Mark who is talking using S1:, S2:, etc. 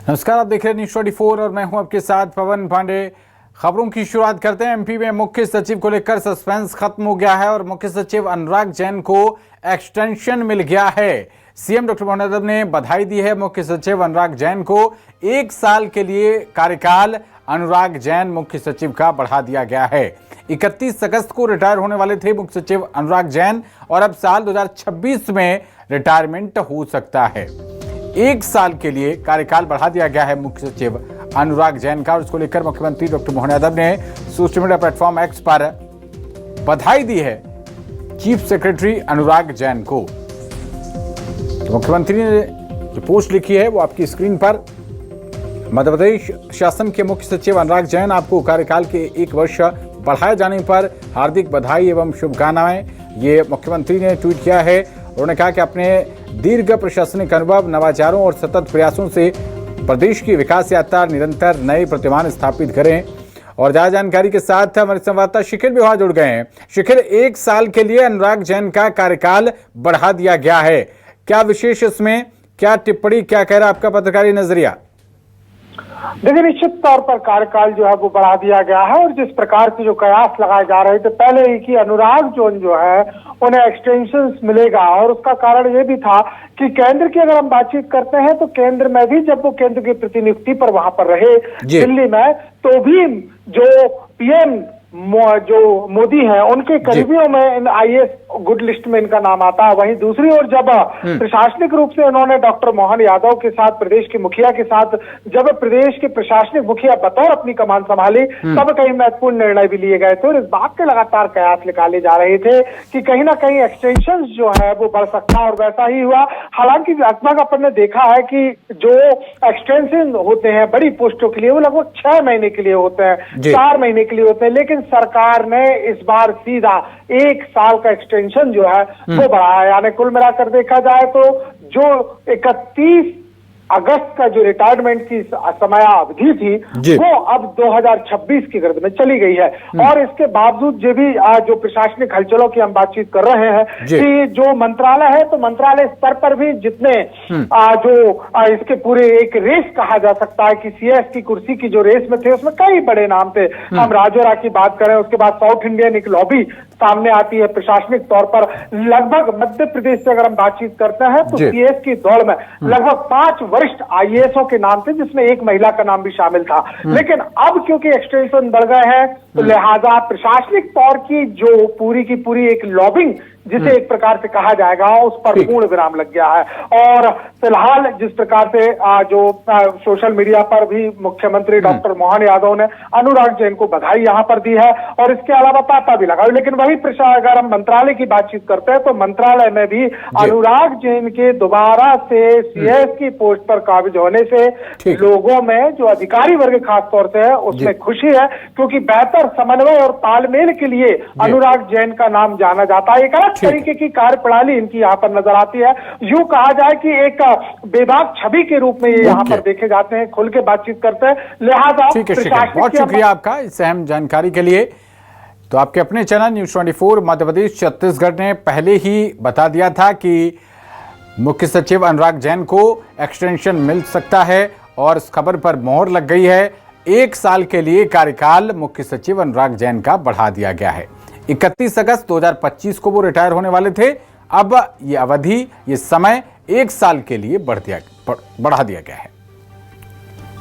S1: नमस्कार, आप देख रहे हैं न्यूज़ 24 और मैं हूं आपके साथ पवन पांडे। खबरों की शुरुआत करते हैं। एमपी में मुख्य सचिव को लेकर सस्पेंस खत्म हो गया है और मुख्य सचिव अनुराग जैन को एक्सटेंशन मिल गया है। सीएम डॉक्टर मोहन यादव ने बधाई दी है मुख्य सचिव अनुराग जैन को। 1 साल के लिए कार्यकाल अनुराग जैन मुख्य सचिव का बढ़ा दिया गया है। 31 अगस्त को रिटायर होने वाले थे मुख्य सचिव अनुराग जैन और अब साल 2026 में रिटायरमेंट हो सकता है। 1 साल के लिए कार्यकाल बढ़ा दिया गया है मुख्य सचिव अनुराग जैन का और इसको लेकर मुख्यमंत्री डॉक्टर मोहन यादव ने सोशल मीडिया प्लेटफॉर्म एक्स पर बधाई दी है चीफ सेक्रेटरी अनुराग जैन को। तो मुख्यमंत्री ने जो पोस्ट लिखी है वो आपकी स्क्रीन पर। मध्य प्रदेश शासन के मुख्य सचिव अनुराग जैन, आपको कार्यकाल के 1 वर्ष बढ़ाए जाने पर हार्दिक बधाई एवं शुभकामनाएं। ये मुख्यमंत्री ने ट्वीट किया है। उन्होंने कहा कि अपने दीर्घ प्रशासनिक अनुभव, नवाचारों और सतत प्रयासों से प्रदेश की विकास यात्रा निरंतर नए प्रतिमान स्थापित करें। और ज्यादा जानकारी के साथ हमारे संवाददाता शिखिर भी वहां जुड़ गए हैं। शिखिर, 1 साल के लिए अनुराग जैन का कार्यकाल बढ़ा दिया गया है, क्या विशेष इसमें, क्या टिप्पणी, क्या कह रहा है आपका पत्रकारी नजरिया?
S2: देखिए, निश्चित तौर पर कार्यकाल जो है वो बढ़ा दिया गया है और जिस प्रकार के जो कयास लगाए जा रहे थे पहले ही कि अनुराग जैन जो है उन्हें एक्सटेंशन मिलेगा, और उसका कारण ये भी था कि केंद्र की अगर हम बातचीत करते हैं तो केंद्र में भी जब वो केंद्र की प्रतिनियुक्ति पर वहां पर रहे दिल्ली में, तो भी जो पीएम जो मोदी हैं उनके करीबियों में इन आईएएस गुड लिस्ट में इनका नाम आता है। वहीं दूसरी ओर जब प्रशासनिक रूप से उन्होंने डॉक्टर मोहन यादव के साथ, प्रदेश के मुखिया के साथ, जब प्रदेश के प्रशासनिक मुखिया बतौर अपनी कमान संभाली, तब कई महत्वपूर्ण निर्णय भी लिए गए थे और इस बात के लगातार कयास निकाले जा रहे थे कि कहीं ना कहीं एक्सटेंशन जो है वो बढ़ सकता है और वैसा ही हुआ। हालांकि अखबार अपन ने देखा है कि जो एक्सटेंशन होते हैं बड़ी पोस्टों के लिए वो लगभग 6 महीने के लिए होते हैं, 4 महीने के लिए होते हैं, लेकिन सरकार ने इस बार सीधा 1 साल का एक्सटेंशन जो है वो बढ़ाया। यानी कुल मिलाकर देखा जाए तो जो 31 अगस्त का जो रिटायरमेंट की समयावधि थी वो अब 2026 की गर्द में चली गई है। और इसके बावजूद जो भी जो प्रशासनिक हलचलों की हम बातचीत कर रहे हैं कि जो मंत्रालय है, तो मंत्रालय स्तर पर भी जितने जो इसके पूरे एक रेस कहा जा सकता है कि सीएस की कुर्सी की जो रेस में थे उसमें कई बड़े नाम थे। हम राजोरा की बात करें, उसके बाद साउथ इंडियन एक लॉबी सामने आती है प्रशासनिक तौर पर। लगभग मध्य प्रदेश से अगर हम बातचीत करते हैं तो सीएस की दौड़ में लगभग 5 वरिष्ठ आईएएसओ के नाम थे, जिसमें एक महिला का नाम भी शामिल था। लेकिन अब क्योंकि एक्सटेंशन बढ़ गए हैं तो लिहाजा प्रशासनिक तौर की जो पूरी की पूरी एक लॉबिंग जिसे एक प्रकार से कहा जाएगा उस पर पूर्ण विराम लग गया है। और फिलहाल जिस प्रकार से जो सोशल मीडिया पर भी मुख्यमंत्री डॉक्टर मोहन यादव ने अनुराग जैन को बधाई यहां पर दी है और इसके अलावा ताता भी लगा। लेकिन वही अगर हम मंत्रालय की बातचीत करते हैं तो मंत्रालय में भी अनुराग जैन के दोबारा से सीएस की पोस्ट पर काबिज होने से लोगों में जो अधिकारी वर्ग खासतौर से है उसमें खुशी है, क्योंकि बेहतर समन्वय और तालमेल के लिए अनुराग जैन का नाम जाना जाता है। एक अलग तरीके की कार्यप्रणाली इनकी यहाँ पर नजर आती है। यूं कहा जाए कि एक बेबाक छवि के रूप में ये यहाँ पर देखे जाते हैं, खुल के बातचीत करते हैं। लिहाजा
S1: बहुत शुक्रिया आपका इस अहम जानकारी के लिए। तो आपके अपने चैनल न्यूज़ 24 मध्य प्रदेश छत्तीसगढ़ ने पहले ही बता दिया था कि मुख्य सचिव अनुराग जैन को एक्सटेंशन मिल सकता है और इस खबर पर मोहर लग गई है। 1 साल के लिए कार्यकाल मुख्य सचिव अनुराग जैन का बढ़ा दिया गया है। 31 अगस्त 2025 को वो रिटायर होने वाले थे। अब ये अवधि, ये समय 1 साल के लिए बढ़ा दिया गया है।